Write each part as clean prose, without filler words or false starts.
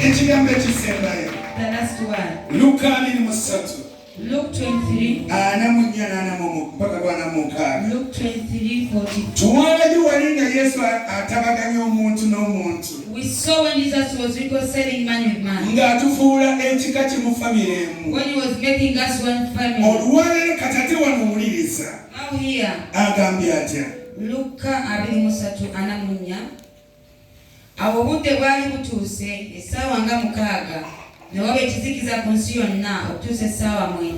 ekigambo ekisembayo The last one. Luka 23 Luke 23. Luke 23:42. We saw when Jesus was reconciling man with man. When he was making us one family. Now here. Luka 23 anamunya. Awo budde bwali butuuse essaawa nga 6 ne waba ekizikiza ku nsi yonna okutuusa essaawa 9.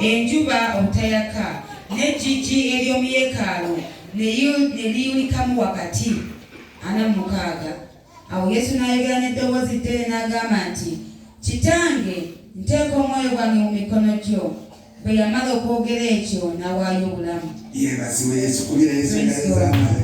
Enjuba obutayaka n'ejjigi ery'omu yeekaalu ne liyulikamu wakati 46. Awo Yesu n'ayogera n'eddoboozi ddene n'agamba nti, Kitange, nteeka omwoyo gwange mu mikono gyo. Bwe yamala okwogera ekyo n'awaayo obulamu. Yeebazibwe Yesu kubira Yesu ng'alizamaanyi.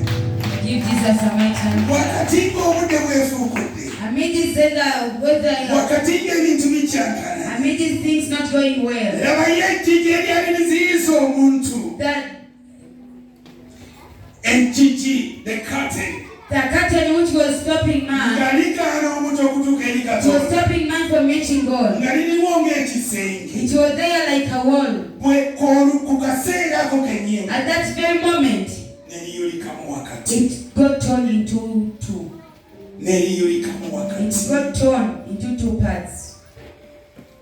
Give Jesus a mighty hand. Wakati ng'obudde bwefuukudde. Amid this weather, wakati ng'ebintu bikyakala. amid these things not going well. Laba y'ejjigi eryali liziyiza omuntu. That Ejjigi, the curtain. the curtain which was stopping man. Nga ligaana omuntu okutuuka eri It was Katonda. stopping man from reaching God. Nga liriwo ng'ekisenge. It was there like a wall. Bwe ku kaseera ako kennyini. At that very moment, Ne liyulikamu wakati. it got torn into two. Ne liyulikamu wakati. It got torn into two parts.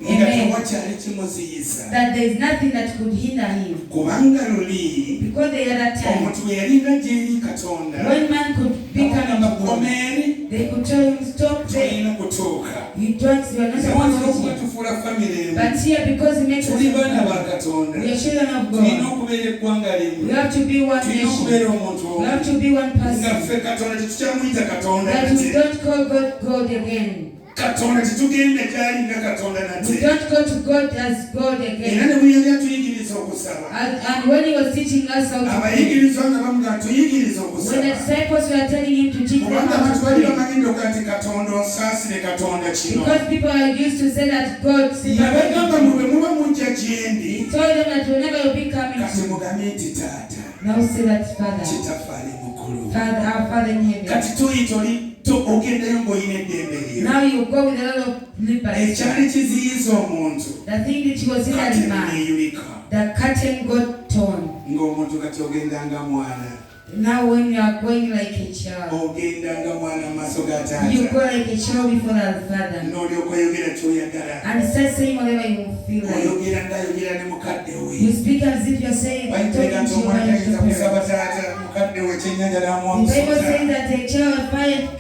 Nga Amen. tewakyali kimuziyiza. That there is nothing that could hinder him. Kubanga luli Because the other time, omuntu bwe yalinga gy'eri Katonda. when man could become a God, Komeri they could tell him, stop there. tulina kutuuka. You are not supposed Okuba to. tufuula famire emu. But here, because he makes us Tuli baana ba family, Katonda. we are children of Tulina God. okubeera eggwanga limu. We have to be one Tulina nation. okubeera omuntu We omu. have to be one Nga person. ffe Katonda tetukyamuyita Katonda That we nate. don't call God God again. Katonda tetugenda gy'ali nga Katonda We nate. don't go to God as God Era again. ne bwe yali atuyigiriza okusaba. And when he was teaching us how to pray, Abayigirizwa nga bamugamba tuyigiriza when the okusaba. disciples were telling him to teach them Kubanga how abantu to bali pray, bamanyi ndoga nti Katonda onsaasire Katonda kino. because people are used to say that God Yabagamba separated mwe them. bwe muba mujja gye ndi. He told them that whenever you be coming Kati to, mugambe nti taata. now say that Father, Kitaffe ali mukulu. Father, our Father in heaven. Kati tuyita oli ogendayo ng'olina eddembe lyo. Now you go with a lot of liberty. Ekyali kiziyiza omuntu. The thing that was in Kati that man, neeyulika. the curtain got torn. Ng'omuntu kati ogenda nga mwana. Now when you are going like a child, Ogenda nga mwana mu maaso ga you go taata. like a child before the Father. N'olyoka oyogera ky'oyagala. And start saying whatever you feel like. Oyogera ng'ayogera ne mukadde You we. speak as if you're saying, Bayitega talking nti to your omwana tayinza kusaba parents. taata mukadde we ekyennyanja The n'amuwa Bible says musota. that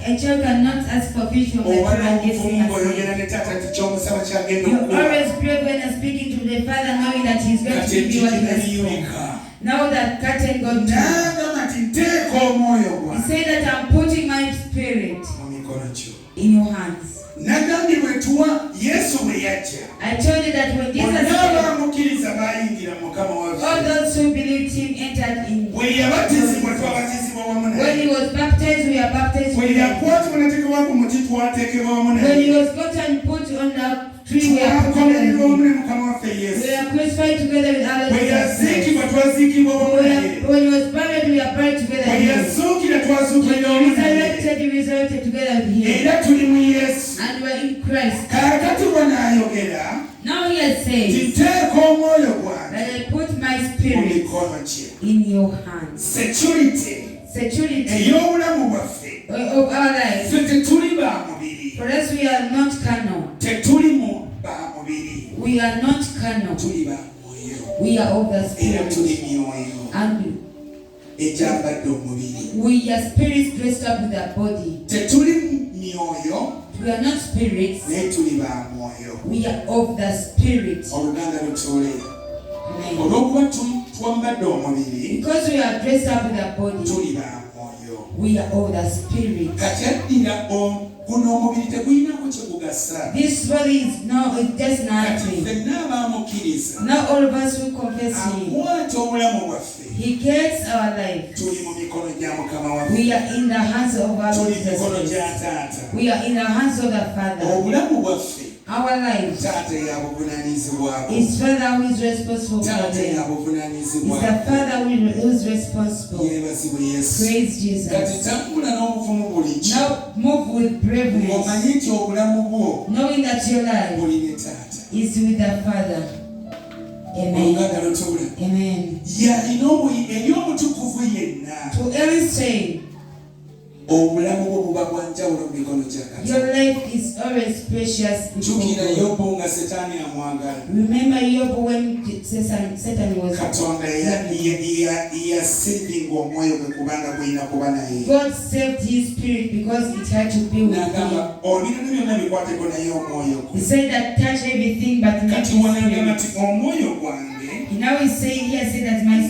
a child cannot ask for fish from the Oba tree and gives him n'obuvumba a oyogera snake. ne taata nti ky'omusaba kyagenda You okuwa. always pray when you're speaking to the Father, knowing that He's going to Kati give you what He ejjigi has for. neliyulika. Now that curtain got torn, N'agamba nti nteeka omwoyo He gwange said that I'm putting my spirit mu mikono gyo. in your hands. Nagambye bwe tuwa Yesu bwe yajja. I told you that when Jesus Bonna came, abaamukkiriza baayingira mu Mukama all waffe. those who believed Him entered in. Bwe yabatizibwa twabatizibwa wamu When naye. He was baptized, we are baptized Bwe with Him. yakwatibwa n'ateekebwa ku muti twateekebwa wamu When He naye. was gotten put on the tree, we are put Twakomererwa wamu on ne Mukama waffe Yesu. We are crucified together with others. Bwe yaziikibwa twaziikibwa wamu naye. When He was buried, we are buried together Bwe with Him. yazuukira When twazuukira He wamu naye. resurrected, we resurrected together with Him. Era tuli mu Yesu. And we are in Christ. Kaakati bwe n'ayogera Now He has said nteeka omwoyo gwange that I put my mu spirit mikono gye. in your hands. Security Security ey'obulamu bwaffe. of our lives. Ffe tetuli ba mubiri. For us, we are not carnal. Tetuli mu ba mubiri. We are not carnal. Tuli ba mwoyo. We are of the Era tuli Spirit. myoyo And egyambadde omubiri. we are spirits dressed up with our body. Tetuli myoyo We are not spirits. naye tuli ba mwoyo. We are of the Spirit. Oluganda lutuule. Amen. Olw'okuba twambadde omubiri Because we are dressed up with our body, tuli ba mwoyo. we are of the Spirit. Kati addira guno omubiri tegulinaako kye gugasa. This body is just Kati nothing. ffenna abaamukkiriza Not all of us who confess Him. akwata obulamu bwaffe. He gets our life. Tuli mu mikono gya Mukama waffe. We are in the hands of our Tuli mu Jesus mikono Christ. gya Taata. We are in the hands of the Father. Obulamu bwaffe our lives. It's Father who is responsible for them. It's the Father who is responsible. Praise Jesus. Now move with braveness, knowing that your life is with the Father. Amen. Amen. To illustrate, your life is always precious before God. Remember Job when Satan was God saved his spirit because it had to be with him. He said that touch everything but not his spirit. Now he said that my